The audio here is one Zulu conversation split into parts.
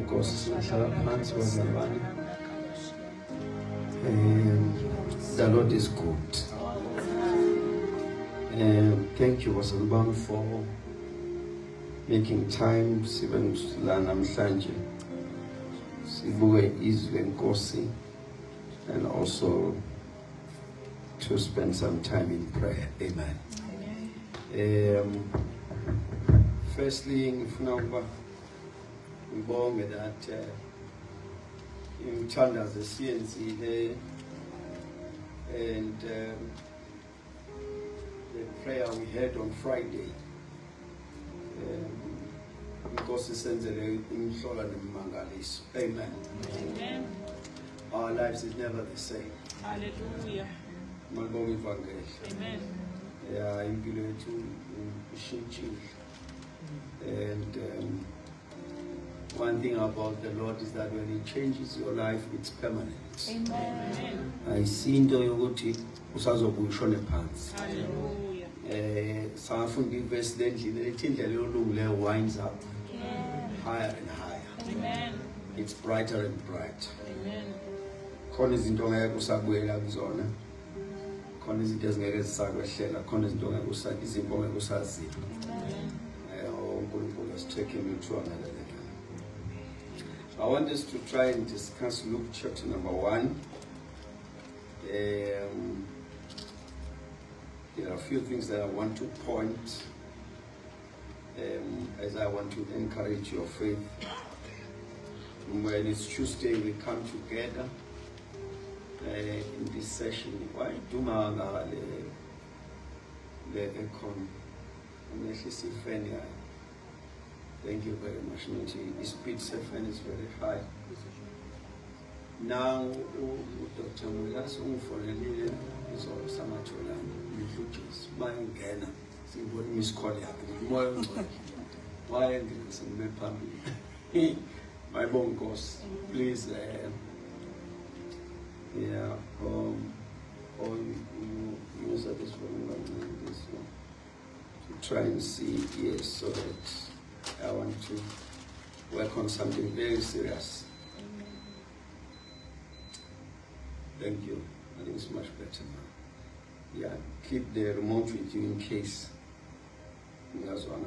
Nkosi sihlala phansi bazalwane. The Lord is good. Thank you bazalwane for making time even la namhlanje sibuke izwi lenkosi and also to spend some time in prayer. Amen. Firstly, ngifuna ukuba ngibonge that imthandazo esiyenzile and the prayer we had on Friday. Inkosi senzele imhlola nemangaliso. Amen. Amen. Our lives is never the same. Hallelujah. Malibonga ivangeli. Amen. Yeah, impilo yethu ishintshile. And one thing about the Lord is that when He changes your life, it's permanent. Amen. Ayisinto yokuthi usazobuya ushone phansi. Hallelujah. Safunda ivesi lendlela ethi indlela yolungileyo winds up higher and higher. Amen. It's brighter and brighter. Amen. Khona izinto ngeke usabuyela kuzona. Khona izinto ezingeke zisakwehlela, khona izinto ngeke izimpo ngeke usazipha. uNkulunkulu has taken me to another level. I want us to try and discuss Luke chapter number 1. There are a few things that I want to point as I want to encourage your faith. When it's Tuesday, we come together in this session. Why do manga le econ? Thank you very much. The speed fan is very high. Now, Dr. Mulas umfonelile izosamathola ngihluthise bayingena sibona imiskole yakhe moya ongcwele waye ngisembe phambili mayibonga Nkosi please use this one this one to try and see so that I want to work on something very serious. Thank you. I think it's much better now. Yeah, keep the remote with you in case. That's one.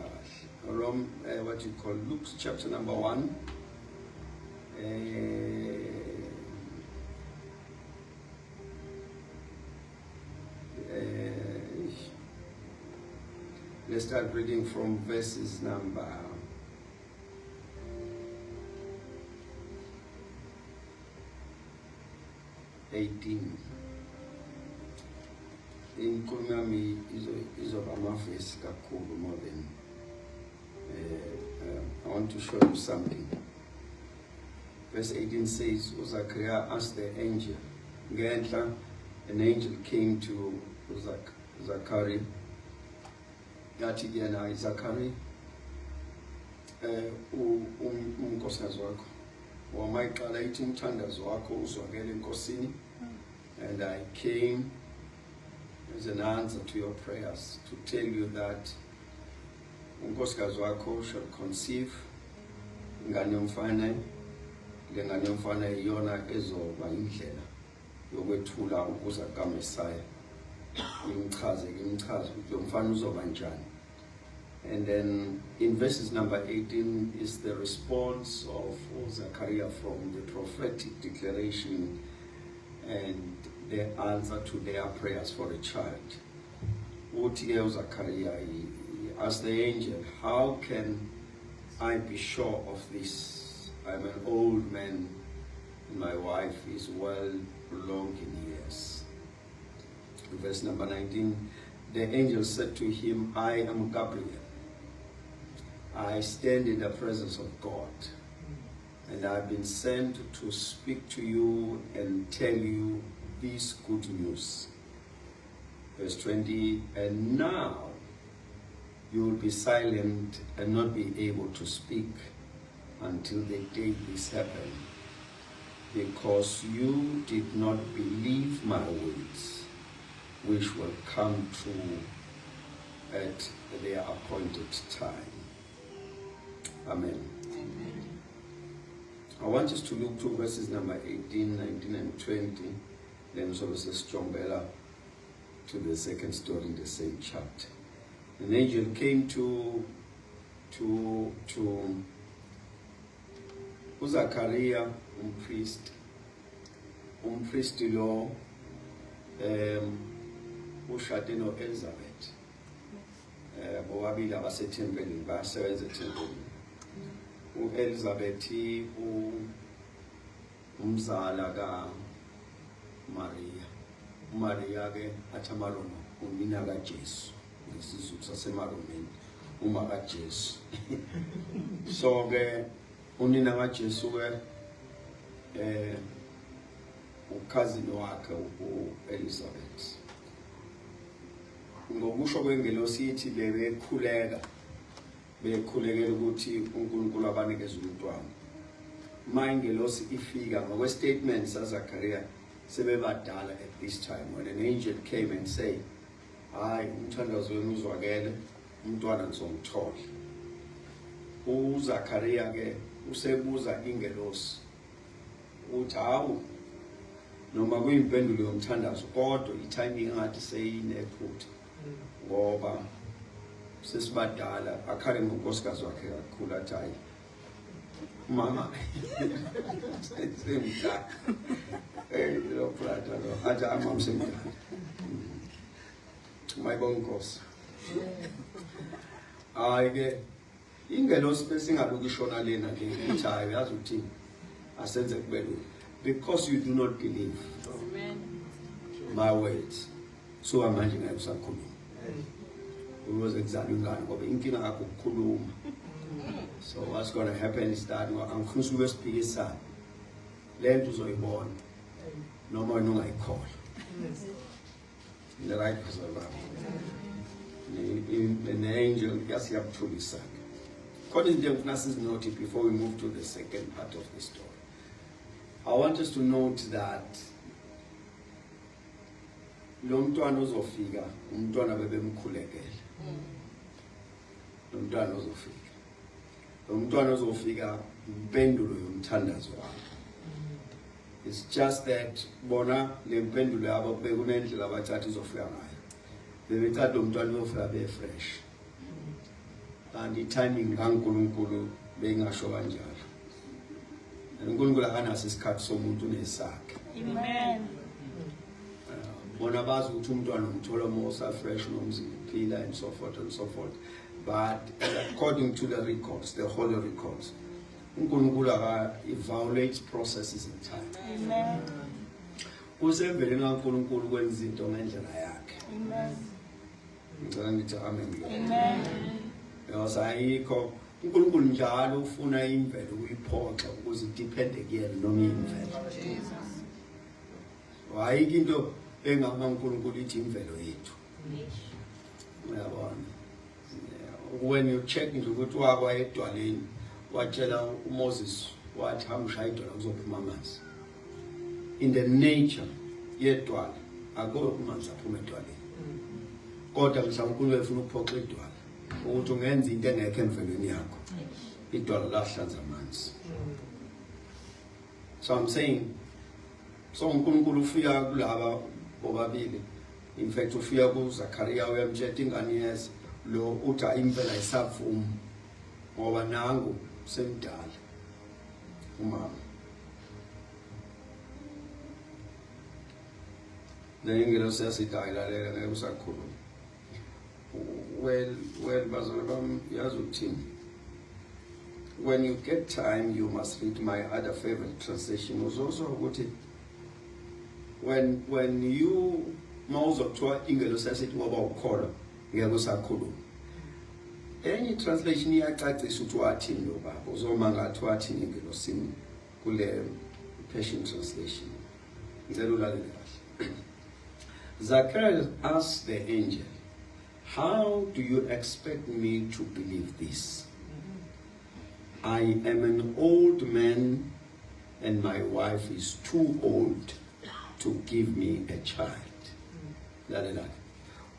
What you call Luke chapter number 1. Let's start reading from verses number 18. In Kumami is of Amafis Kakubu more than I want to show you something. Verse 18 says, Zachariah asked the angel, an angel came to Zachariah. Yathi yena Zachariah unkosikazi wakho wamayiqala ithi umthandazo wakho uzwakele enkosini, and I came as an answer to your prayers to tell you that unkosikazi wakho shall conceive ingane yomfana. Le ngane yomfana iyona ezoba indlela yokwethula ukuza kaMesaya. Imchaze ukuthi lo mfana uzoba njani. And then in verses number 18 is the response of Zachariah from the prophetic declaration and the answer to their prayers for a child. Uthi Zachariah asked the angel, how can I be sure of this? I'm an old man and my wife is well along in years. Verse number 19, the angel said to him, I am Gabriel. I stand in the presence of God, and I've been sent to speak to you and tell you this good news. Verse 20, and now you will be silent and not be able to speak until the day this happened, because you did not believe my words, which will come true at their appointed time. Amen. I want us to look to verses number 18, 19, and 20. Then so says Strombella to the second story in the same chapter. An angel came to Zachariah, priest lo ushade no Elizabeth. Bobabili abasethempelini basebenza ethempelini. U-Elizabeth umzala ka Maria. uMaria ke athamarono unina kaJesu. Ngesizulu sasemaromeni uma kaJesu. So ke unina kaJesu ke ukhazini wakhe uElizabeth. Ngokusho kwengelosi ithi bekhulekela ukuthi uNkulunkulu abanikeze umntwana. Ingelosi ifika ngokwe-statement saZachariah sebebadala at this time when an angel came and said, hayi umthandazo wenu uzwakele umntwana ngizomthola. uZachariah ke usebuza ingelosi uthi hawu noma kuyimpendulo yomthandazo kodwa itiming engathi seyinephutha ngoba sesibadala akhale ngonkosikazi wakhe kakhulu athi hayi mama semdala lo brother lo athi amam semdala mayibonge Nkosi. Hayi ke ingelosi besingabuki ishona lena ke ithi hayi yazi uthini asenze kube lula because you do not believe my words so manje ngayo usakhuluma uyoze kuzala ingane ngoba inkinga yakho ukukhuluma. So what's going to happen is that angifuni ube siphikisana lento uzoyibona noma wena ungayikhola in the right person an angel yasiyabuthulisana. Kodwa into engifuna sizinote before we move to the second part of the story. I want us to note that lo mntwana uzofika umntwana bebemkhulekela. Lo mntwana uzofika. Lo mntwana uzofika impendulo yomthandazo wakhe. It's just that bona le mpendulo yabo bekunendlela abathatha izofika ngayo. Bebethatha lo mntwana uyofika be-fresh. And i-timing kaNkulunkulu bengasho kanjalo. uNkulunkulu akanaso isikhathi somuntu nesakhe. Amen. Bona bazi ukuthi umntwana umthola mosa fresh nomziphila and so forth and so forth. But according to the records, the holy records, uNkulunkulu violates processes in time. Amen. Usembeleni kaNkulunkulu kwenza izinto ngendlela yakhe. Amen. Ngicela ngithi amen. Amen. Ayikho uNkulunkulu njalo ufuna imvelo ukuyiphoxa ukuze idepende kuyena noma imvelo. Ayikho into engama uNkulunkulu ithi imvelo yethu. Uyabona? When you check nje ukuthi wakwa edwaleni watshela uMoses wathi hamshaya idwala kuzophuma amanzi. In the nature yedwala akho amanzi aphuma edwaleni. Kodwa mhlawumbe uNkulunkulu ufuna ukuphoxa idwala ukuthi ungenza into engekho emvelweni yakho. Idwala lahlanza amanzi. So I'm saying so uNkulunkulu ufika kulaba bobabili. In fact ufika kuZachariah uyamtshela ingane yesi lo uthi impela ayisavumi ngoba nangu semdala umama. Lengelo sesidayilalela ngeke usakhuluma. Well bazalwane bami yazi uthini. When you get time you must read my other favorite translation also ukuthi when you mawuzothiwa ingelo sesithi ngoba ukholwa ngeke usakhuluma. Enye translation iyacacisa ukuthi wathini lo baba uzoma ngathi wathini ingelosini kule Passion translation. Ngicela ulalele kahle. Zachariah asked the angel, "How do you expect me to believe this? I am an old man and my wife is too old to give me a child.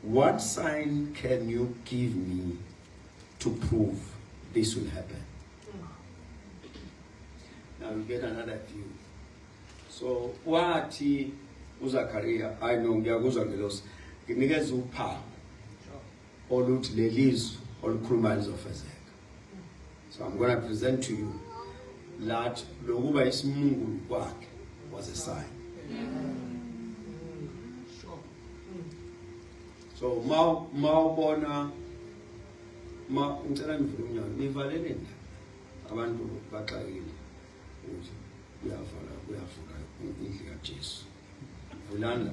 What sign can you give me to prove this will happen?" I will get another view. So wathi uZakaria, I know ngiyakuzwa ngelosi, nginikeza uphawu oluthi lelizwe olukhuluma lizofezeka. So I'm going to present to you that lokuba isimungulu kwakhe was a sign. So mawubona ngicela nivule umnyango nivalele nje abantu baxakile ukuthi kuyavuka indlu kaJesu. Vulanda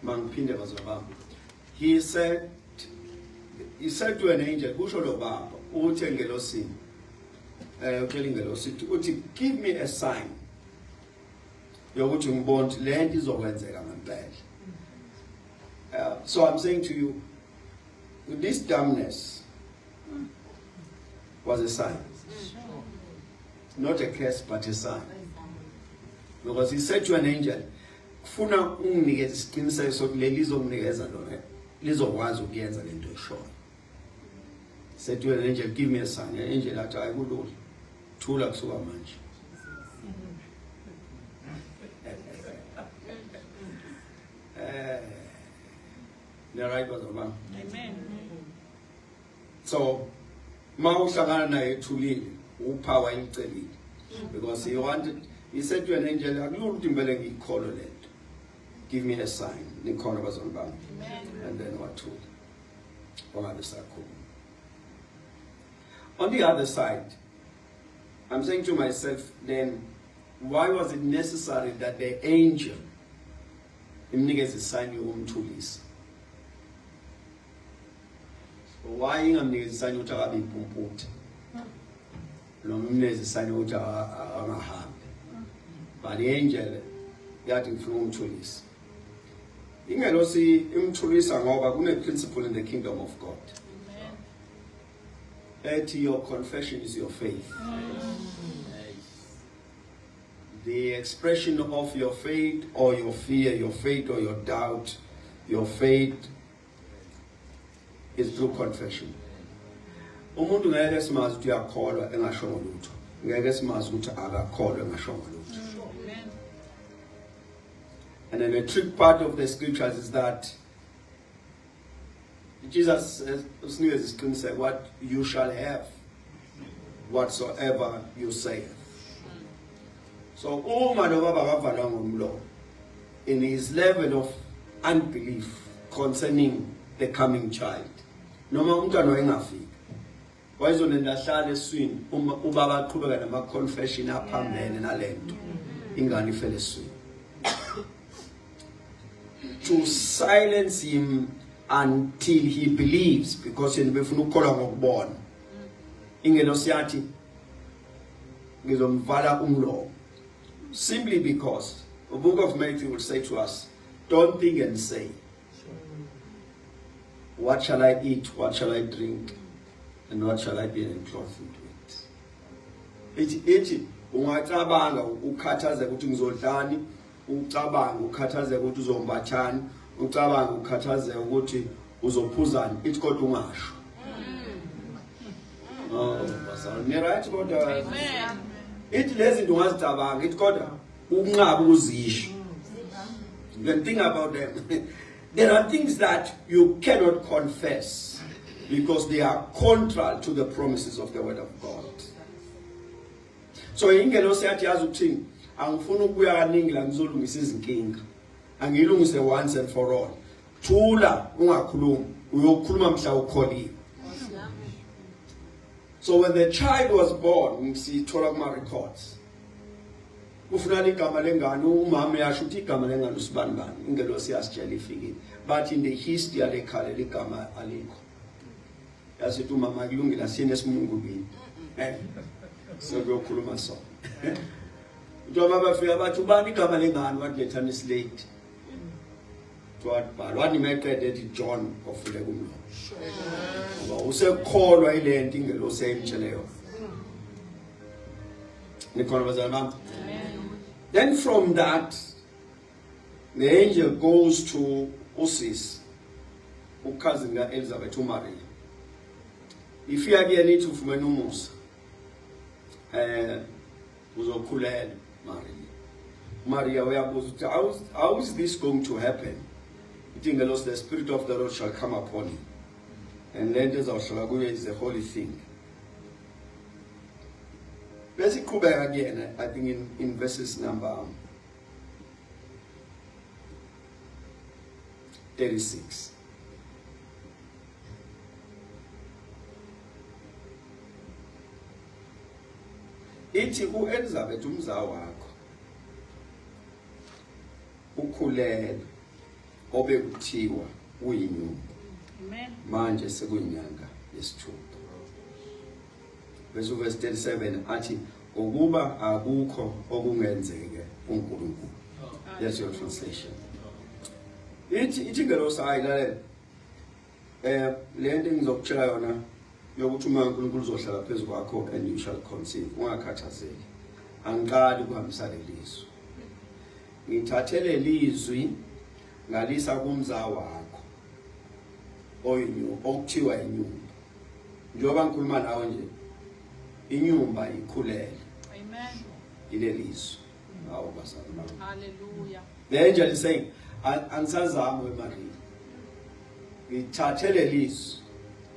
mangiphinde bazobamba. He said to an angel, kusho lo baba uthi engelosini utshela ingelosi uthi give me a sign yokuthi ngibone ukuthi le nto izokwenzeka ngempela. So I'm saying to you, this dumbness was a sign. Not a curse, but a sign. Because he said to an angel, kufuna unginikeza isiqiniseko sokuthi lelizonginikeza lona lizokwazi ukuyenza lento eshoyo. Said to an angel, give me a sign. An angel athi ayikulula. Thula kusuka manje. Right was Amen. So mawuhlangana naye ethulile uphawa elicelile because he said to an angel, akulula ukuthi ngivele ngiyikholo lento. Give me a sign. Nikhona bazonibamba. And then what to? On the other side, I'm saying to myself then, why was it necessary that the angel imnikeze a sign yokumthulisa? Why ingamnikeza sign ukuthi akabe impumputhi? Noma imnikeze sign ukuthi angahambi. But the angel yathi ngifuna ukumthulisa. Ingelosi imthulisa ngoba kune principle in the kingdom of God. That your confession is your faith. The expression of your faith or your fear, your faith or your doubt, your faith is through confession. Umuntu ngeke simazi ukuthi uyakholwa engashongo lutho. Ngeke simazi ukuthi akakholwa engashongo lutho. And then the trick part of the scriptures is that Jesus says, what you shall have, whatsoever you say. So, in his level of unbelief concerning the coming child, noma umntwana engafika. Wayizonenda hlale eswini ubaba aqhubeka nama confession aphambene nalento. Ingane ifele eswini. To silence him until he believes, because in befuna ukukholwa ngokubona. Ingelosi yathi ngizomvala umlomo. Simply because the book of Matthew will say to us, don't think and say, what shall I eat, what shall I drink, and what shall I be clothed with? Ithi ungacabanga ukhathaze ukuthi ngizodlani, ucabanga ukhathaze ukuthi uzombathani, ucabanga ukhathaze ukuthi uzophuzani, ithi kodwa ungasho. Oh, basawuni right about that. Amen. Ithi lezi zinto ungazicabanga, ithi kodwa ukunqaba ukuzisho. You can think about them. There are things that you cannot confess because they are contrary to the promises of the word of God. So ingelosi yathi yazi ukuthini, angifuni ukuya kaningi la ngizolungisa izinkinga. Angilungise once and for all. Thula ungakhulumi, uyokhuluma mhla ukholiwe. So when the child was born, sithola kuma records. Ufuna igama lengane, umama yasho ukuthi igama lengane usibani bani, ingelosi yasitshela ifikile. But in the history alekhala ligama alikho. Yasithi umama kulungile asiyene esimungulweni. So kuyokhuluma so. Njengoba bafika bathi ubani igama lengane wathi letha translate. Wathi meqede ethi John ofule kumlo. Ngoba usekholwa ile nto ingelosi ayimtshele yona. Nikhona bazalwane bami? Then from that, the angel goes to Usis, ukazini kaElizabeth uMaria. Ifika kuyena ithi ufumene umusa. Uzokhulela Maria uyabuza ukuthi how is this going to happen? Ithi ngelosi the Spirit of the Lord shall come upon you. And then ezawuhlala kuye is the holy thing. Bese iqhubeka kuyena, I think in verses number 36. Ithi uElizabeth umzaa wakho ukhulelwe obekuthiwa uyinyumba. Amen. Manje sekuyinyanga yesithupha. Verse 37 athi ukuba akukho okungenzeke uNkulunkulu. That's your translation. Ithi ngelosi ayilalela. Le nto engizokutshela yona yokuthi uma uNkulunkulu uzohlala phezu kwakho and you shall conceive. Ungakhathazeki. Angiqali ukuhambisa lelizwi. Ngithathele lizwi ngalisa kumzaa wakho okuthiwa inyumba. Njengoba ngikhuluma nawe nje inyumba ikhulele. Amen. Ile lizwi. Hawu basana. Hallelujah. The angel is saying, ansazama weMaria. Ngithathele lizwi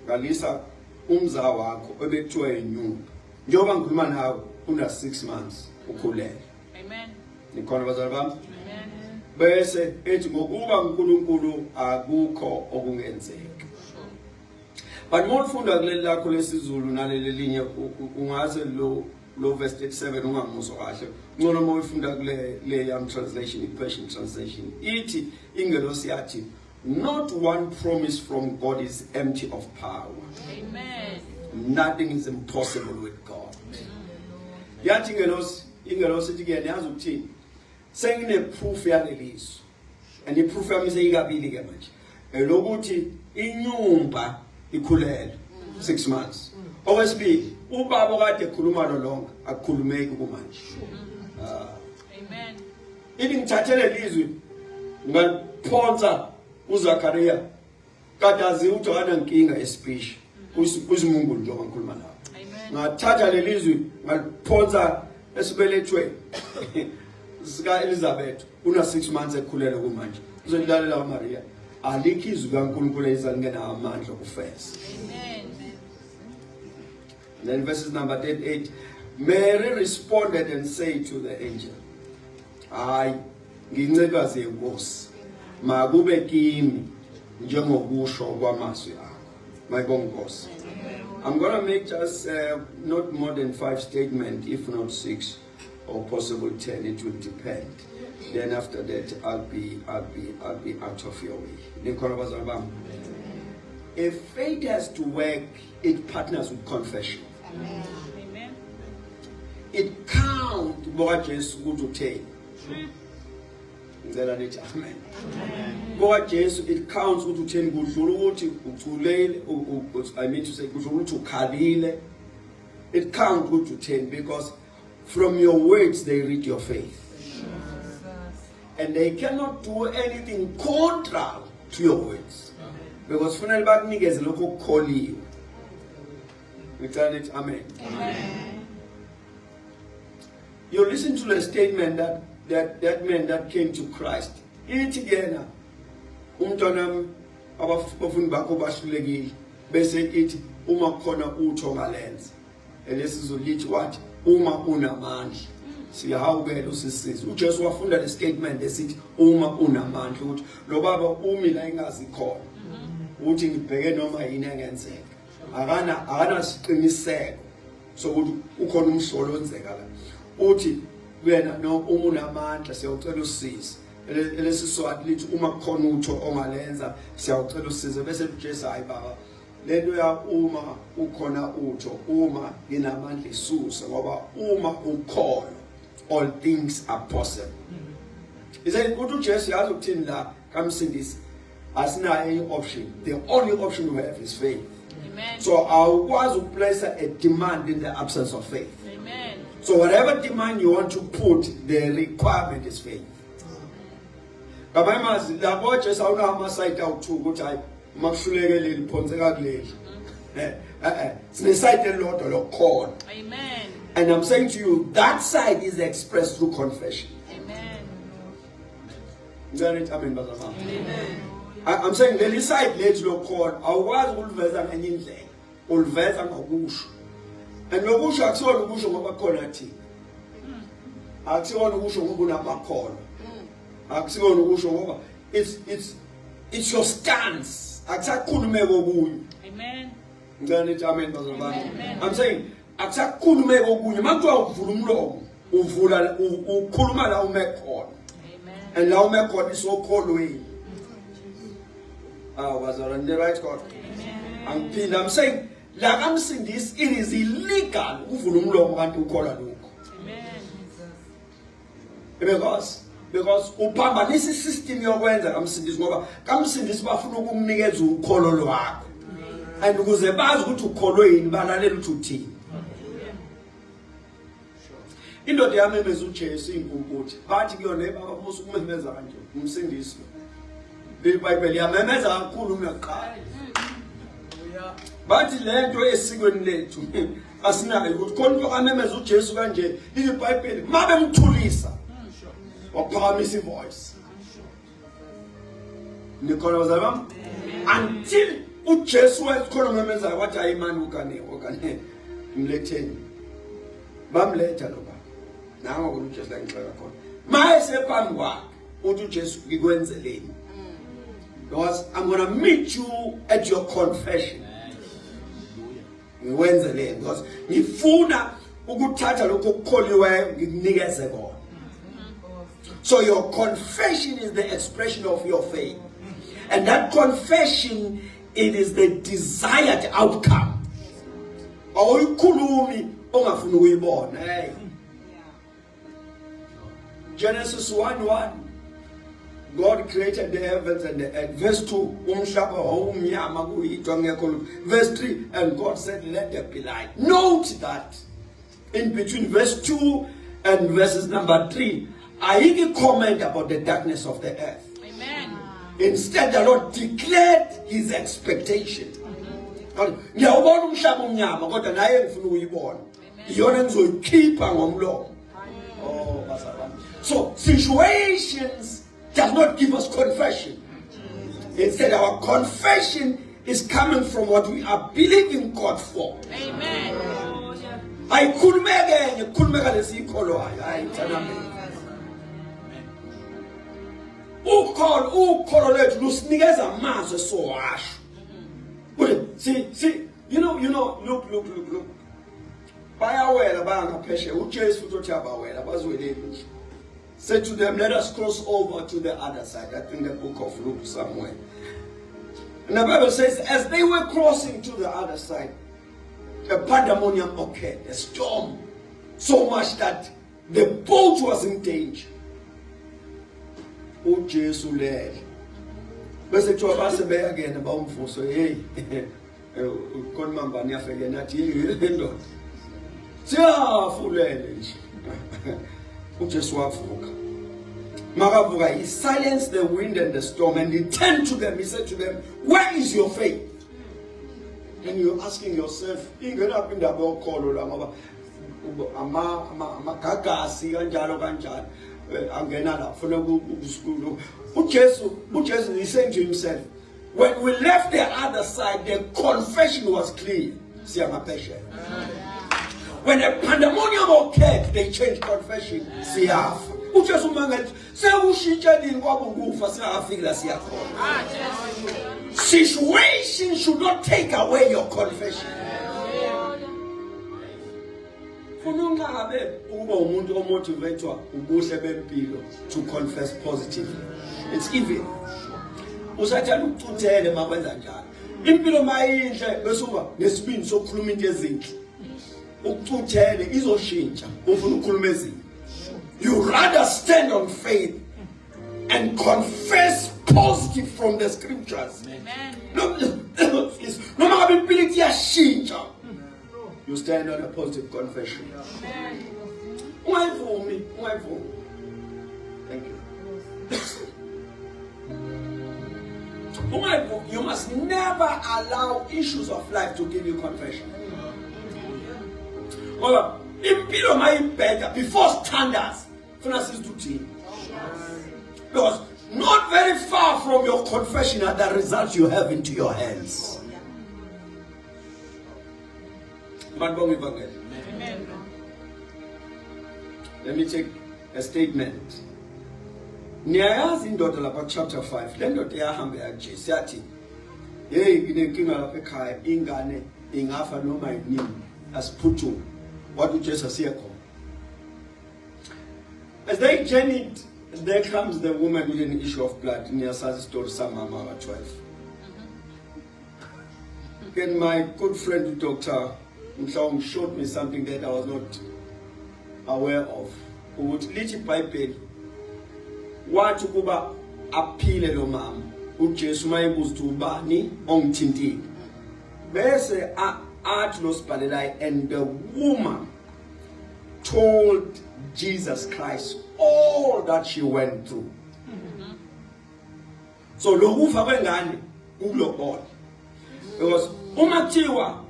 ngalisa umzaa wakho obekuthiwa inyumba. Njengoba ngikhuluma nawe una 6 months ukhulele. Amen. Nikhona bazalwa bami? Amen. Bese ethi ngokuba uNkulunkulu akukho okungenzeka. But ngofunda kuleli lakho lesizulu naleli linye ungaze lo verse 37 ungamuzwa kahle. Ngcono uma uyifunda kule Young Translation, Passion Translation. Ithi ingelosi yathi not one promise from God is empty of power. Amen. Nothing is impossible with God. Yathi ingelosi ithi kuyena yazi ukuthini? Sengine proof yalelizwi. And the proof yami seyikabili ke manje. Elokuthi inyumba ikhulele 6 months. Okwesibili, ubaba kade ekhuluma lo lonke akukhulumeki kumanje. Amen. Ini ngithathele lizwi ngaliphonsa uZakaria kade azi ukuthi akana nkinga espeech kuzimungu njengoba ngikhuluma nawe. Amen. Ngathatha lelizwi ngaliphonsa esibelethweni sika Elizabeth una 6 months ekhulele kumanje. Uzolilalela uMaria alikho izwi kaNkulunkulu ezalingena amandla okufeza. Amen. Then verses number 38, Mary responded and said to the angel, hayi ngincekazi yenkosi makube kimi njengokusho kwamazwi akho. Mayibonge Nkosi. I'm going to make just not more than 5 statements, if not 6 or possible 10. It will depend. Then after that, I'll be out of your way. If faith has to work, it partners with confession. Amen. It counts what Jesus would take. Amen. God Jesus, it counts to 10 I mean to say to Kalile. It counts to 10 because from your words they read your faith. And they cannot do anything contrary to your words. Because final back niggas local call you. We tell it amen. Amen. You listen to the statement that man that came to Christ. Itigena umntwana abafundi bakho bahlulekile bese ithi uma khona utho ngalenza. Elesizolithi wathi uma unamandla. Siyahawukela usisize. UJesu wafunda le statement esithi uma unamandla ukuthi lo baba umi la ingazi khona. Uthi ngibheke noma yini engenzeka. Akana siqiniseko sokuthi ukhona umhlolo onzeka la. Uthi wena no uma unamandla siyacela usize. Elesiswathi lithi uma khona utho ongalenza siyacela usize bese uJesu hayi baba lento ya uma ukhona utho uma nginamandla isuse ngoba uma ukhona all things are possible. Is that uthi uJesu yazi ukuthini la kamsindisi asinayo any option. The only option we have is faith. Amen. So awukwazi ukuplace a demand in the absence of faith. Amen. So whatever demand you want to put, the requirement is faith. Kabamazi labo Jesu awunama side awu2 ukuthi hayi makuhluleke leli phonseka kuleli. Sine side elodwa lokhona. Amen. And I'm saying to you, that side is expressed through confession. Amen. Amen. I'm saying the side let's look called awukwazi ukuliveza ngenye indlela uliveza ngokusho and lokusho akusiwona ukusho ngoba khona thina akusiwona ukusho ngoba unamakhono akusiwona ukusho ngoba it's your stance akusakhulume kokunye. Amen. Amen. I'm saying akusakhulume kokunye makuthiwa uvula umlomo uvula ukhuluma la umekhona. And la umekhona isokholweni. Was on the right God. And I'm saying, like I'm saying this, it is illegal because upambanisa system yokwenza kamsindisi ngoba kamsindisi bafuna ukumnikeza ukholo lwakho and ukuze bazi ukuthi ukholwe yini balalela ukuthi uthini. Indoda yamemeza uJesu impunkuthi bathi kuyona ebaba musu kumemeza kanje umsindisi iBhayibheli yamemeza kakhulu ngaqala bathi lento esikweni lethu asinayo ukuthi khona into amemeza uJesu kanje iBhayibheli mabe mthulisa waphakamisa ivoice nikhona bazalwa until uJesu wakhona memeza wathi ayimani ukane mletheni bamletha lo baba nango uJesu la ngixela khona mayese phambi kwakhe uthi uJesu ngikwenzeleni. Because I'm going to meet you at your confession. Because so your confession is the expression of your faith. And that confession, it is the desired outcome. Genesis 1:1. God created the heavens and the earth. Verse 2, verse 3, and God said, let there be light. Note that in between verse 2 and verses number 3, I didn't comment about the darkness of the earth. Amen. Instead, the Lord declared his expectation. So, situations does not give us confession. Instead, our confession is coming from what we are believing God for. Amen. I could make a color. Who correlate loose niggas a mass so ash. See, you know, look. By our way, about a pressure, who chase for to chat about I was with it. Said to them, let us cross over to the other side. I think the book of Luke somewhere. And the Bible says, as they were crossing to the other side, a pandemonium occurred, a storm, so much that the boat was in danger. Oh, Jesus, led. But the two of us again about for so hey, con mambania fegenati, see how full Marabuga, he silenced the wind and the storm and he turned to them. He said to them, where is your faith? And you're asking yourself, you get up in the boat called he's saying to himself, when we left the other side, the confession was clear. When a pandemonium occurred, they changed confession. Situation should not take away your confession. To confess positively. It's evil. Impilo mayinhle besuka nesibindi sokukhuluma into ezinhle. Ukuthele izoshintsha ufuna ukukhuluma ezinhle. You rather stand on faith and confess positive from the scriptures. Amen. No matter impilo iyashintsha. You stand on a positive confession. Ungayivumi. Thank you. You must never allow issues of life to give you confession. impilo mayibheka before standards funa sizithini. Because not very far from your confession are the results you have into your hands. Amen. Let me take a statement. Niyayazi indoda lapha chapter 5. Le ndoda yahamba yaJesu yathi, "Hey, nginenkinga lapha ekhaya, ingane ingafa noma yini, asiphuthume." What uJesu asiye khona. As they journeyed, there comes the woman with an issue of blood. Niyasazi story samama ka 12. Then my good friend Dr. Mhlawumbe showed me something that I was not aware of. Ukuthi lithi iBhayibheli wathi kuba aphile lo mama uJesu mayebuza ukuthi ubani ongithintile bese athi lo sibhalelayo, and the woman told Jesus Christ all that she went through. So lokufa kwengane ukulobola, because umathiwa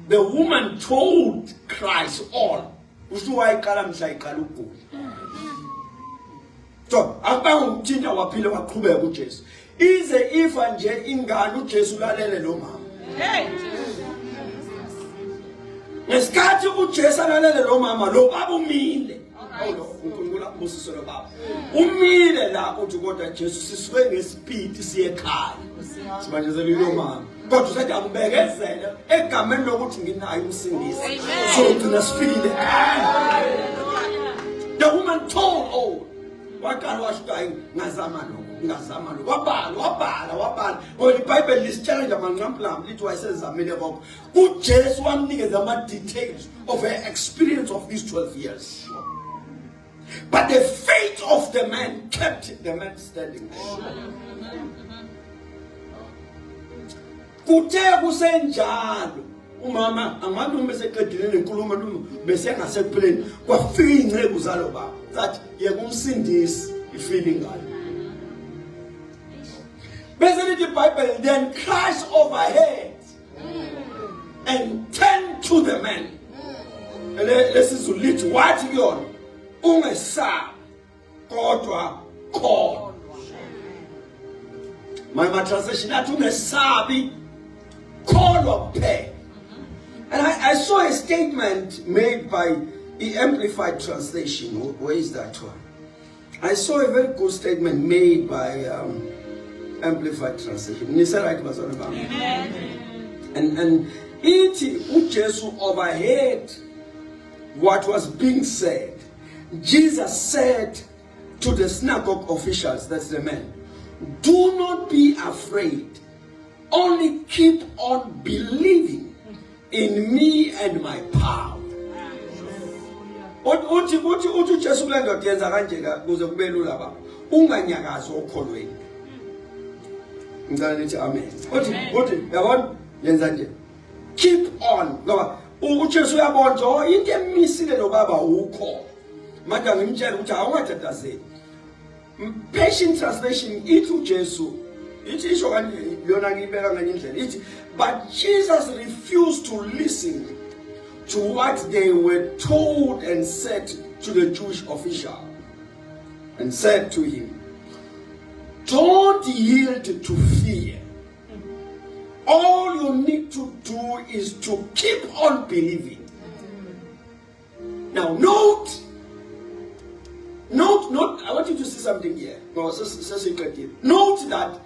the woman told Christ all, usho wayiqala mhla iqala ukugula. So akubanga ukuthinta waphile waqhubeka uJesu. Ize ifa nje ingane uJesu lalele lo mama. Hey. Ngesikhathi uJesu lalele lo mama, lo baba umile. uNkulunkulu abusiso lo baba. Umile la uthi kodwa Jesu sisuke ngespeed siye ekhaya. Sibanjezele lo mama. Kodwa usathi akubekezele egameni lokuthi nginayo umsindisi. So ugcina sifikile ekhaya. The woman told all. Wakala washukayo ngazama lo. Wabhala. Ngoba iBhayibheli lisitshela nje amanqamplamba lithi wayesezamile konke. uJesu wamnikeza ama-details of her experience of these 12 years. But the faith of the man kept the man standing there. Kuthe kusenjalo umama angathi umeseqedile nenkulumo bese engasekuphileni kwafika ingceku zalo baba zathi yeke umsindisi ifeeling ngayo. Bese lithi iBhayibheli, then Christ overheard and turned to the man. Lesizulu lithi wathi kuyona, ungesabi kodwa kholwa. My translation athi ungesabi kholwa kuphela. And I saw a statement made by the Amplified Translation. Where is that one? I saw a very good statement made by Amplified Translation. Amen. And iti uJesu overheard what was being said. Jesus said to the synagogue officials, that's the men, do not be afraid. Only keep on believing in me and my power. Uthi uJesu kule ndoda yenza kanje kuze kube lula baba. Unganyakazi okholweni. Ngicela nithi amen. Uthi yabona yenza nje. Keep on. Ngoba uJesu uyabona into emisile lo baba ukho. Manje ngimtshela ukuthi awungatatazeli. Patient translation ithi uJesu ithi isho kanje yona ngibeka nganye indlela ithi, but Jesus refused to listen to what they were told and said to the Jewish official, and said to him, don't yield to fear. All you need to do is to keep on believing. Now note, I want you to see something here. Note that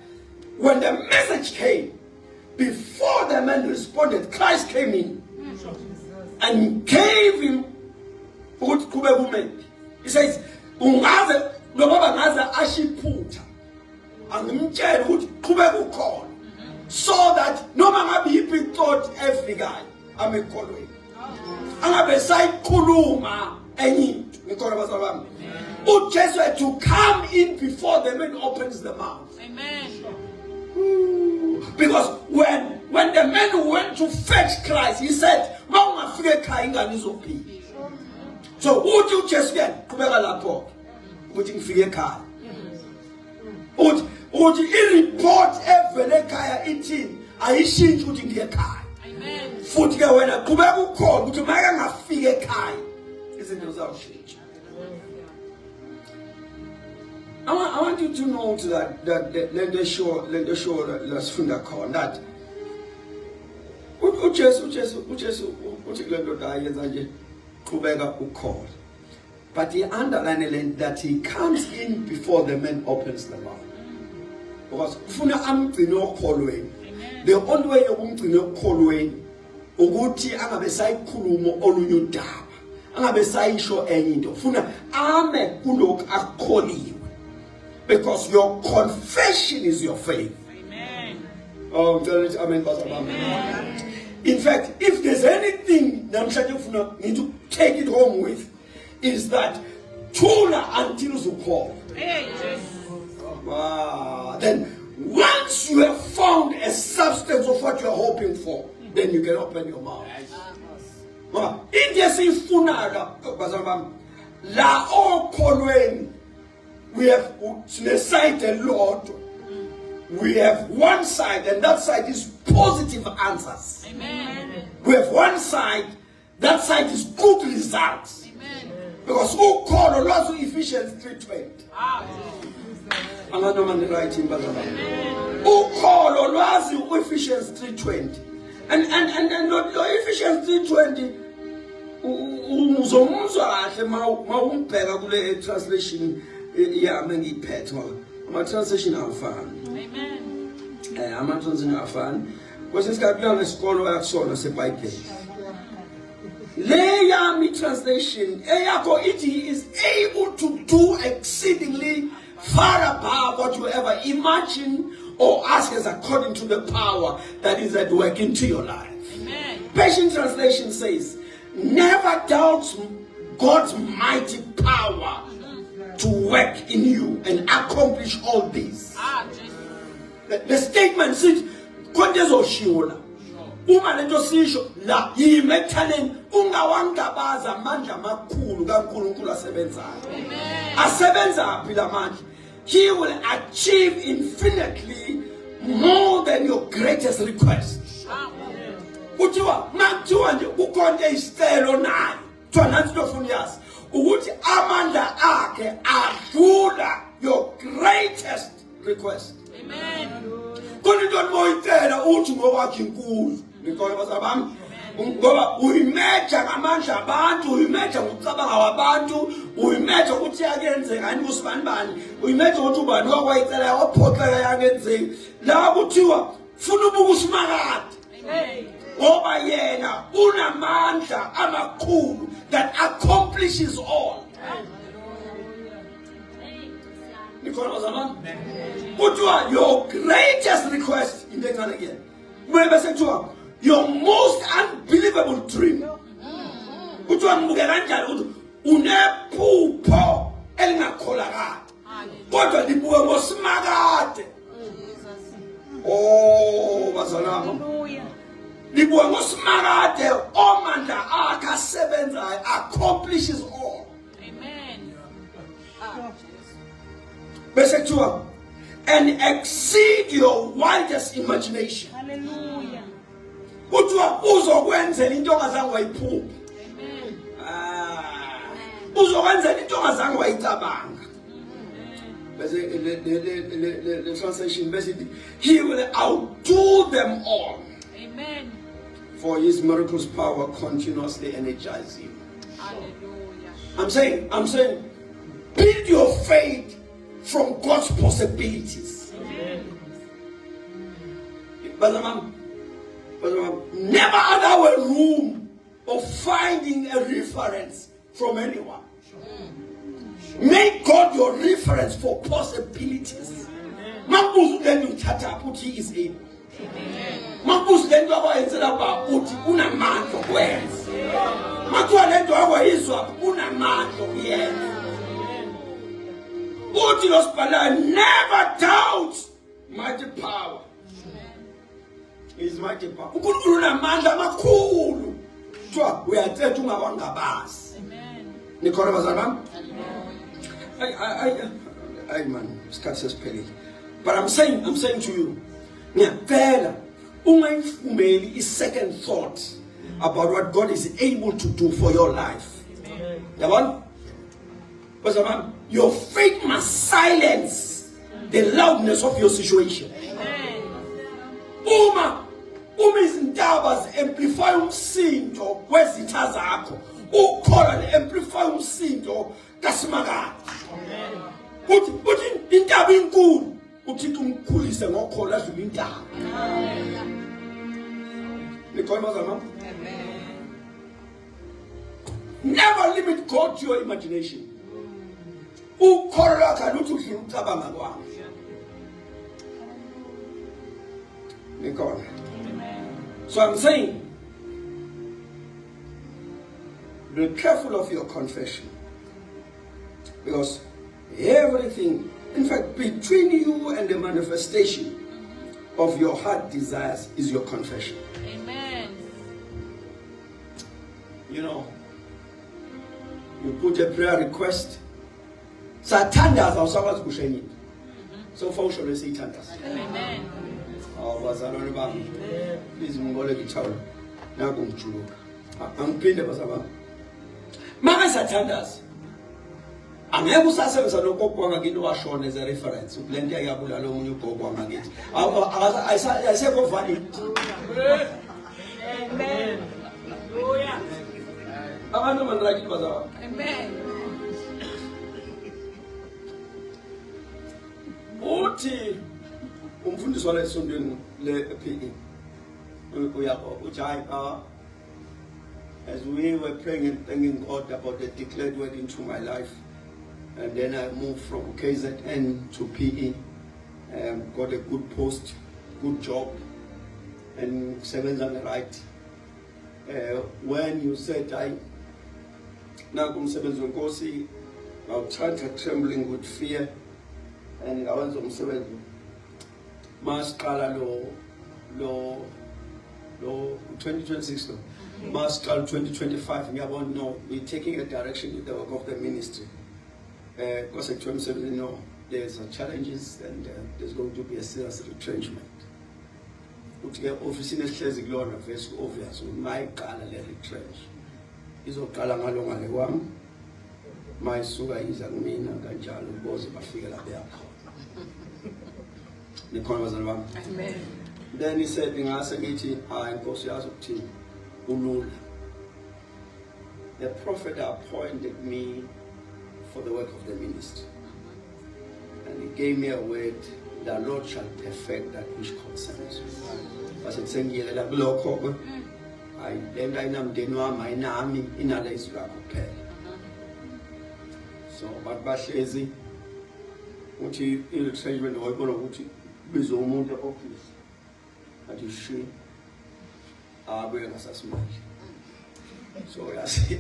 when the message came, before the man responded, Christ came in and gave him he says, ungaze lo baba ngaze ashiputha angimtshela ukuthi qhubeka ukhona, so that noma ngabe yiphi thought efikayo amekholweni angabe sayikhuluma enye into ngikholwa bazalwane. uJesu had to come in before the man opens the mouth. Amen. Because when the man went to fetch Christ, he said, so uthi uJesu ke qhubeka lapho ukuthi ngifike ekhaya. Uthi i-report evele ekhaya ithini ayishintshi ukuthi ngiye ekhaya. Amen. Futhi ke wena qhubeka ukhona ukuthi make ngafike ekhaya izinto zawushintsha. I want you to note that let the show lasifunda khona that uJesu uthi kule ndoda ayenza nje qhubeka ukhola. But he underlined that he comes in before the man opens the mouth. Because ufuna amgcine okholweni. The only way yokumgcina okholweni ukuthi angabe sayikhuluma olunye udaba. Angabe sayisho enye into. Ufuna ame kulokho akukholiwe. Because your confession is your faith. Amen. Oh, tell it amen, Pastor. Amen. In fact, if there's anything namhlanje ufuna need to take it home with, is that tuna until you call. Wow. Then once you have found a substance of what you are hoping for, then you can open your mouth. La okholweni, we have side a lot. We have one side, and that side is positive answers. Amen. We have one side, that side is good results. Amen. Because who called on us Ephesians 3:20? I'm not writing, but who called on us Ephesians 3:20? And Ephesians 3:20, translation, my translation are fun. Amen. I'm not translating are fun. Because it's got to be on a scholar of Son as a Bible. Layami translation, it is able to do exceedingly far above what you ever imagine or ask us according to the power that is at work into your life. Amen. Passion translation says, never doubt God's mighty power to work in you and accomplish all this. The statement says, uma lento sisho la yimethaleni ungawangabaza amandla amakhulu kaNkulunkulu asebenzayo. Asebenza phi lamandla? He will achieve infinitely more than your greatest request. Kuthiwa makuthiwa nje ukhonto isicelo naye kuthiwa nansi lofuna yazi ukuthi amandla akhe adlula your greatest request. Amen. Kunito moyitela uthi ngokwakhe inkulu. Ngikho bazabami ngoba uyimeja ngamandla abantu, uyimeja ngokucabanga kwabantu, uyimeja ukuthi yakenze ngani kusibani bani, uyimeja ukuthi ubani wakwayicela waphoxeka yakenzeni. La kuthiwa funa ubuka usimakade. Amen. Ngoba yena unamandla amakhulu that accomplishes all. Ngikho bazabami kuthiwa your greatest request in the can again. Bese kuthiwa your most unbelievable dream. Kuthiwa ngibuke kanjani ukuthi unephupho elingakholakala. Kodwa libuke ngosimakade. Oh, bazalama. Libuke ngosimakade omandla akhe asebenzayo accomplishes all. Amen. Bese kuthiwa and exceed your wildest imagination. Hallelujah. Kuthiwa uzokwenzela into ongazange wayiphupha. Amen. Uzokwenzela into ongazange wayicabanga. Bese the translation basically, he will outdo them all. Amen. For his miracles power continuously energize you. Hallelujah. I'm saying build your faith from God's possibilities. But never allow a room of finding a reference from anyone. Make God your reference for possibilities. Mabuzu then you tata put he is able. Mabuzu then you are instead of uti unamandla kwenza. Makwa then you are izwa unamandla yenza. Uti lospala never doubt mighty power. His mighty power. Unkulunkulu unamandla amakhulu. Kuthiwa uyathetha ungawangabazi. Amen. Nikhona bazalwane? I man, isikhathi sesiphelile. But I'm saying to you, ngiyacela ungayifumeli second thought about what God is able to do for your life. Yabona? Because your faith must silence the loudness of your situation. Uma izindaba zi-amplify umsindo wezitha zakho, ukhola le-amplify umsindo kaSimakade. Uthi intaba inkulu, uThixo umkhulise ngokhola adlula intaba. Nikhona mama? Never limit God to your imagination. Ukhola lakho aluthi udlula ucabanga kwakho. Nikhona. So I'm saying, be careful of your confession. Because everything, in fact, between you and the manifestation of your heart desires is your confession. Amen. You know, you put a prayer request. Satandas awusakwazi kushenye. So far usholo sithandaza. Amen. Bazalwane bami. Please mngoleke ithawula. Naku ngijuluka. Angiphinde bazalwane. Maka sathandaza. Angeke usasebenzisa lokho ngakini washona as a reference. Ukulento yakabulala omunye ugogo ngakithi. Ayisekho valid. Amen. Hallelujah. Abantu mandraki bazalwane. Amen. Uthi umfundisi wala esondweni le-PE uyabo uthi as we were praying and thanking God about the declared word into my life, and then I moved from KZN to PE, got a good post, good job, and seven's on the right. When you said I was trembling with fear, and I was umsebenzi masiqala lo 2026 lo masiqala 2025 ngiyabona no, we're taking a direction in the work of the ministry because in 2017 no, there's challenges and there's going to be a serious retrenchment. Uthi ke office esihlezi kulona verse obvious mayiqala le retrench izoqala ngalongale kwami mayisuka iza kumina kanjalo boze bafike la beyakhona. Amen. Then he said, the prophet appointed me for the work of the ministry. And he gave me a word, the Lord shall perfect that which concerns you. I said, so, but Bashlezi, what you illustrate bizo umuntu office athi shi abuye ngasasimanje so yasi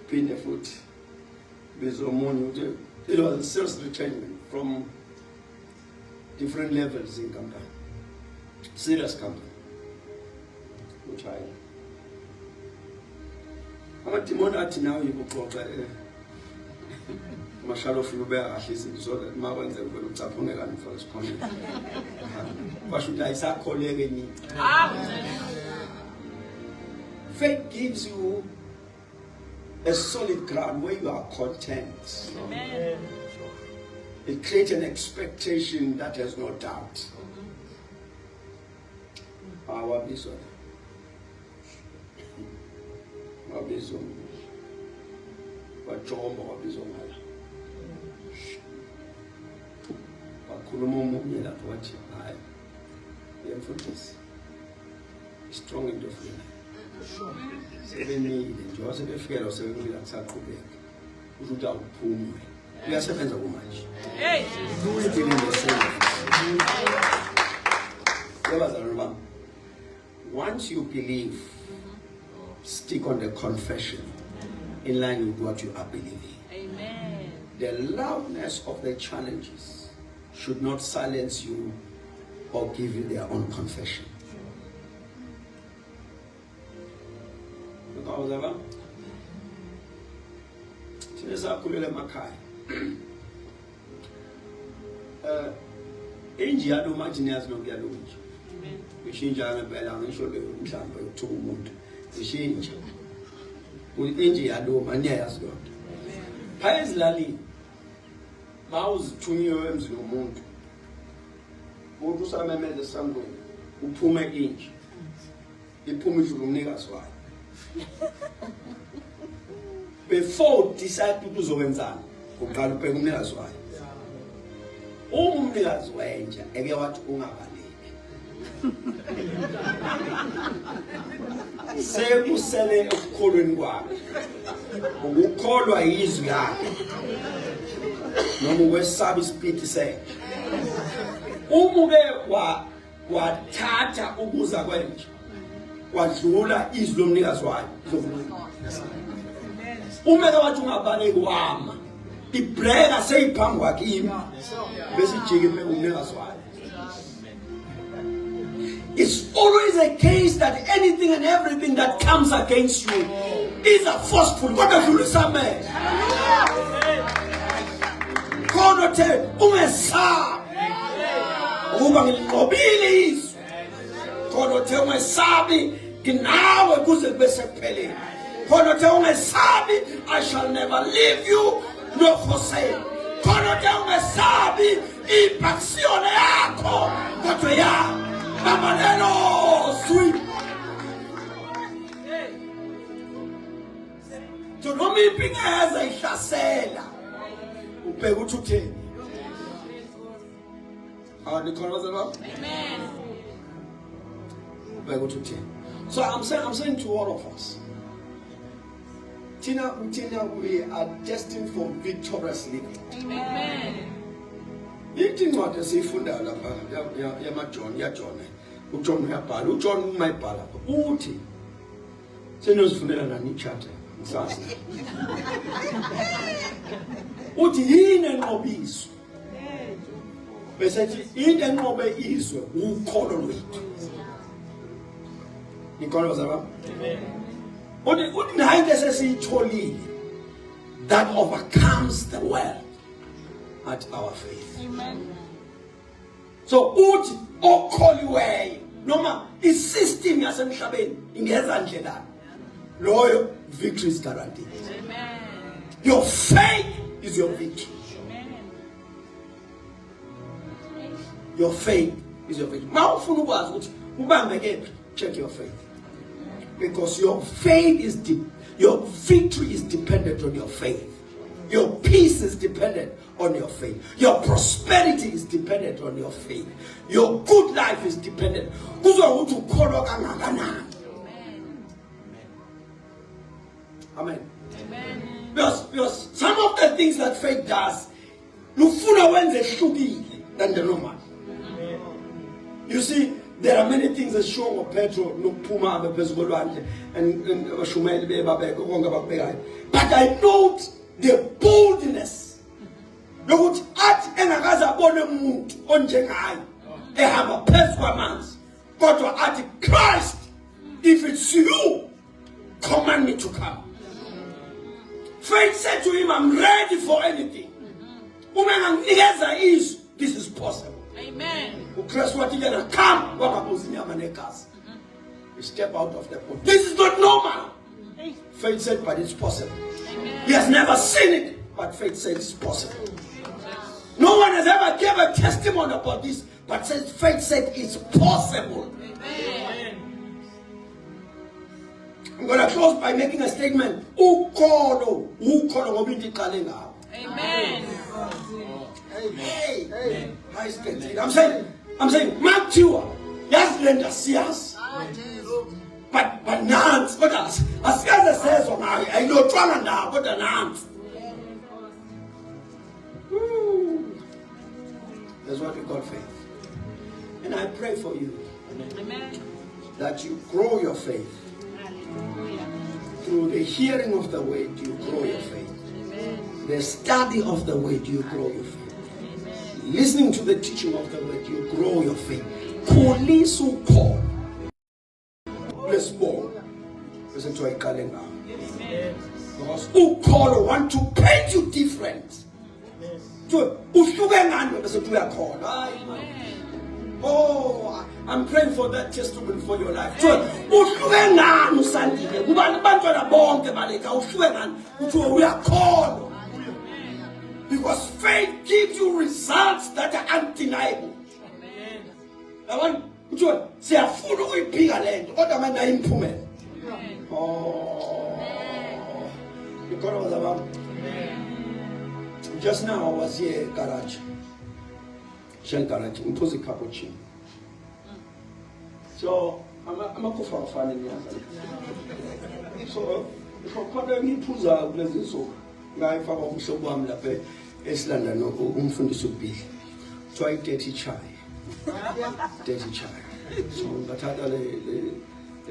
phinde futhi bizo umuntu ukuthi it was a serious retrenchment from different levels in company, serious company, which I'm demon at now you go Mashalo Fuber, so that Marvin will Tapone and first comment. What should I say, colleague? Faith gives you a solid ground where you are content. Amen. It creates an expectation that has no doubt. Our vision. Our vision. But John, our vision. Strong in the feeling. 7 need enjoy the fear of 7 minutes at Quebec. Without whom we are 7 of much. Still in the same. Once you believe, stick on the confession in line with what you are believing. Amen. The loudness of the challenges should not silence you or give you their own confession. ishintsha ngempela ngisho leyo mhlawumbe ukuthuka umuntu ishintsha inje yaloma niyayazi yonke phaya ezilalini mawuzithunyiwe emzini womuntu umuntu usamemeza esangweni uphume inje iphuma ijulu umnikazi wayo before decide ukuthi uzokwenzani uqala ubheka umnikazi wayo umnikazi wenja eke wathi ungabaleki sekusele ekukholweni kwakhe ukukholwa yizwi yakhe noma ukwesaba isipiti senja umuke wathatha ukuza kwenja wadlula izwi lomnikazi wayo umeke wathi ungabaleki wama ibhreka seyiphambi kwakhe ima bese ijike umnikazi wayo. It's always a case that anything and everything that comes against you is a forceful. Kodwa dlulisa amehlo. Kodwa the ungesabi ukuba ngiqobile izwi. Kodwa the ungesabi nginawe kuze kube sekupheleni. Kodwa the ungesabi I shall never leave you nor forsake. Kodwa the ungesabi impaksione yakho kodwa ya Amanelo sweet. So no me pingeza ihlasela. Ubheka ukuthi utheni. Nikhona baba? Amen. Ubheka ukuthi utheni. So I'm saying to all of us. Tina, we are destined for victorious living. Amen. Yithi incwadi esifunda lapha yamaJohn yaJohn uJohn uyabhala uJohn umayibhala uthi senozifundela nani chat ngisasa uthi yini enqobiso bese into enqobe izwe ukholo lwethu nikhona zaba uthi nayi sesiyitholile that overcomes the world at our faith. Amen. So uthi okholiweyo noma isystem yasemhlabeni ingeza ndlela loyo victory is guaranteed. Amen. Your faith is your victory. Amen. Your faith is your victory. Mawufuna ukwazi ukuthi ubambeke check your faith. Because your faith is your victory is dependent on your faith. Your peace is dependent on your faith. Your prosperity is dependent on your faith. Your good life is dependent. Amen. Amen. Amen. Because some of the things that faith does, than the normal. You see, there are many things that show Petro and but I note the boldness. Look at enagaza bone umuntu onjengayo ehamba phezu kwamanzi kodwa athi Christ, if it's you, command me to come. Faith said to him, I'm ready for anything. This is possible. Amen. Christ what you come you step out of the boat. This is not normal. Faith said, but it's possible. Amen. He has never seen it, but faith said it's possible. No one has ever given a testimony about this, but faith said it's possible. Amen. I'm going to close by making a statement. Amen. Amen. I'm saying, Matthew, yes, lend us, yes. But Nance, what else? As God says, I know Trana now, what an Nance. That's what we call faith. And I pray for you. Amen. That you grow your faith. Hallelujah. Through the hearing of the word, you grow your faith. Amen. The study of the word, you grow your faith. Amen. Listening to the teaching of the word, you grow your faith. Police who call. Let's go. Listen to a calling now. Because who call want to paint you different. So, Oh, I'm praying for that testimony for your life. So, uhluke ngani usandile? Kuba abantwana bonke baleka uhluke ngani? Uthi uyakhona. Because faith gives you results that are undeniable. Amen. Yabona, siyafuna ukuyiphika lento kodwa manje ayimphumela. Oh. Because of that. Just now I was here at garage. Shell garage. It was a cappuccino. So I'm a kufa fan in here. So if I come and ngiphuza kulezi nsuku ngayifaka umhlobo wami lapha eSlanda no umfundisi uBill. Try dirty chai. Dirty chai. So bathatha le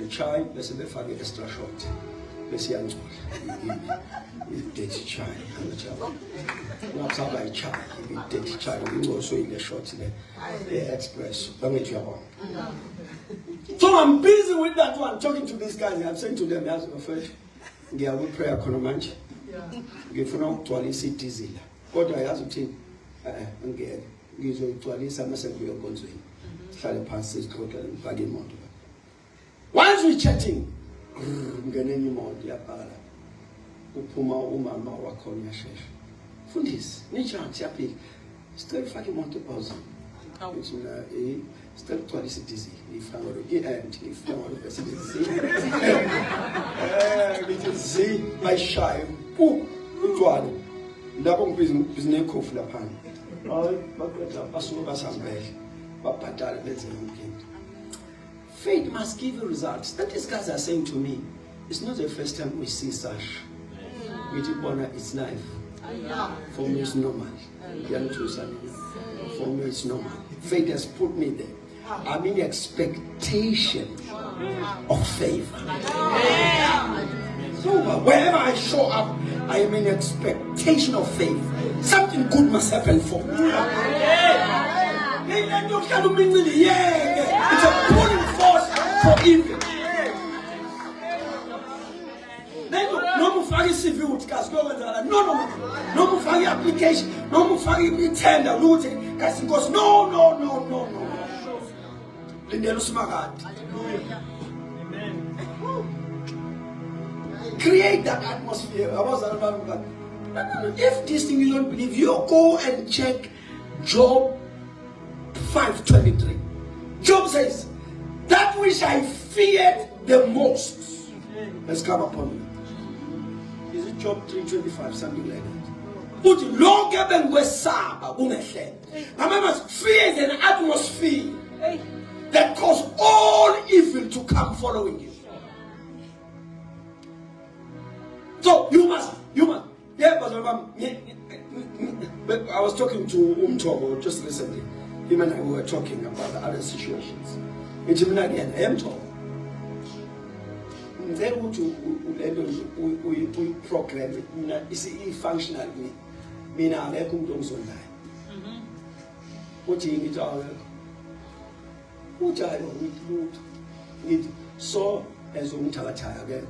chai bese befake extra shot. Bese yangcola. Dirty chai. Ngapha by chai, dirty chai. Also in the shot the express. So I'm busy with that one, talking to these guys. I'm saying to them, as a friend, yeah, we pray economy. Give no twice it is it. What I ask you, again, gives you twice a message we are going to try passes total and bargain more. Once we chatting, getting more, dear Pala, Upuma Umama, Wakonia Shesh. Fundis, nature, happy, still fucking multiples. It's still twice it is if I were to get if I want to see my shy. Oh, Utuan. Dabong business coffee upon. Faith must give you results. That these guys are saying to me, it's not the first time we see such. It's life. For me, it's normal. For me, it's normal. Faith has put me there. I'm in expectation of favor. So wherever I show up, I am in expectation of favor. Something good must happen for me. It's a pulling force for evil. No mufagi CV uthikazi kwenzala no mufagi application no mufagi tender luthe kasi because no lindela usimakade. Create that atmosphere. If this thing you don't believe, you go and check Job 5:23. Job says, that which I feared the most has come upon me. Is it Job 3:25, something like that? But long remember, fear is an atmosphere that causes all evil to come following you. So you must. Yeah, but I was talking to Umtobo just recently. Him and I were talking about the other situations. It's again, I am told. Then we program it. It's functional. Me na me kum dong son dai. What you need to all. What I need so as umthabatha again.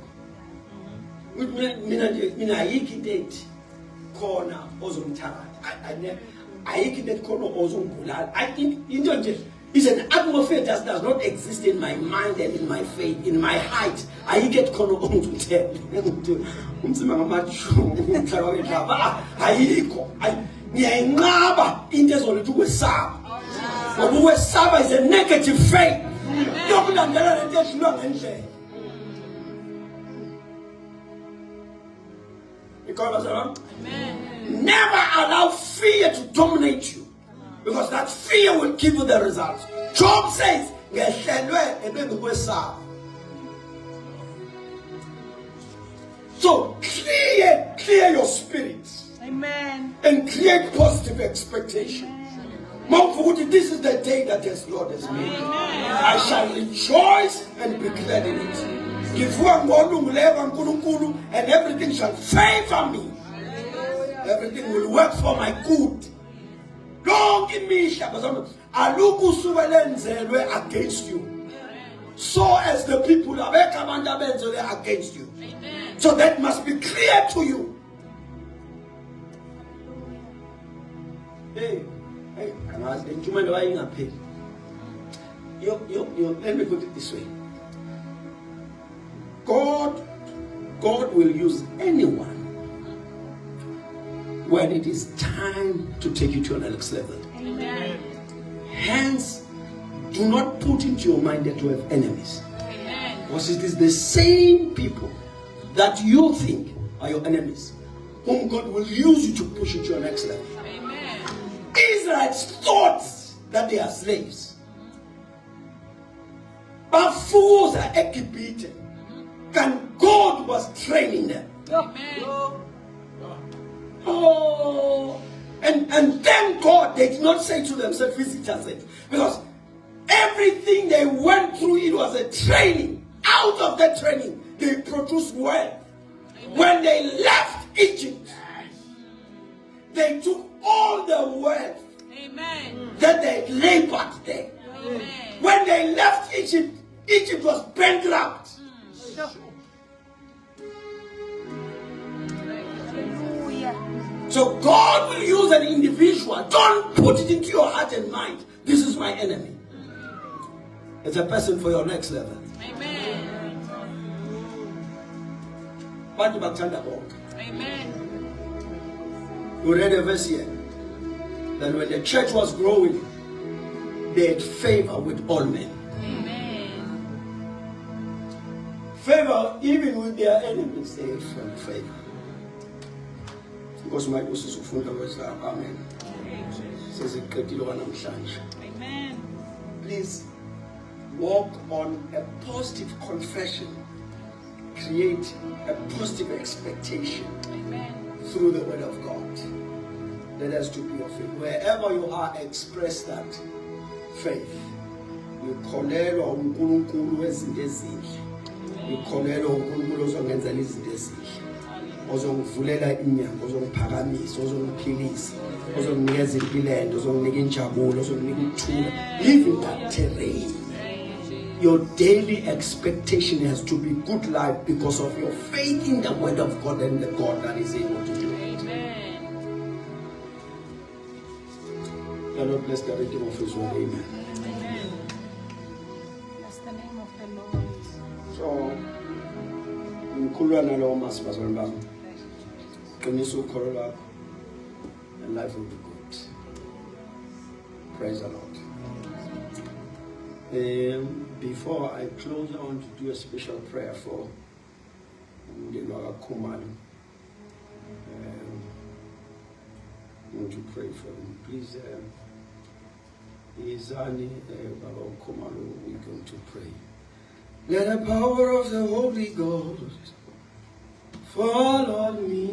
Mina ayiki date khona ozomthakatha ayiki date khona ozombulala. I think into nje is an atmosphere that does not exist in my mind and in my faith, in my heart. Ayiki khona ongumthela umzima ngamatshu umhlaba wethu ayikho ngiyayinqaba into ezolithu kwesaba ngoba ukwesaba is a negative faith yokulandela lento edlula ngendlela. Amen. Never allow fear to dominate you, because that fear will give you the results. Job says, so clear your spirits. Amen. And create positive expectation. This is the day that the Lord has made. I shall rejoice and be glad in it. And everything shall favor me. Everything will work for my good. Don't give me against you. So as the people are against you. So that must be clear to you. Hey, let me put it this way. God will use anyone when it is time to take you to the next level. Amen. Hence, do not put into your mind that you have enemies. Amen. Because it is the same people that you think are your enemies whom God will use you to push you to your next level. Amen. Israelites thought that they are slaves. But fools are exhibited. And God was training them. Amen. Oh, and thank God they did not say to themselves, visitors, because everything they went through, it was a training. Out of that training, they produced wealth. When they left Egypt, they took all the wealth Amen. that they labored there. Amen. When they left Egypt, Egypt was bankrupt. So God will use an individual. Don't put it into your heart and mind, this is my enemy. It's a person for your next level. Amen. Amen. You read a verse here that when the church was growing, they had favor with all men. Amen. Favor even with their enemies, they had favor. Because my boss is amen. Says it. Amen. Please walk on a positive confession. Create a positive expectation Amen. through the word of God. Let us to be of faith. Wherever you are, express that faith. Ngikholelwa uNkulunkulu wezinto ezinhle. Ngikholelwa uNkulunkulu ozongenza izinto ezinhle. Ozongivulela inyanga, ozongiphakamisa, ozongiphilisa, ozonginikeza impilo ende, ozonginika injabulo, ozonginika ukuthula. Live in that terrain. Your daily expectation has to be good life because of your faith in the word of God and the God that is able to do it. Amen. The Lord bless the reading of His word. Amen. Amen. Bless the name of the Lord. So, ngikhulwa nalowo masifazane bami. Qinisa ukholo lwakho and life will be good. Praise the Lord. Before I close, I want to do a special prayer for Umdeni Khumalo. I want to pray for him. Please, Izani Baba Khumalo, we're going to pray. Let the power of the Holy Ghost fall on me.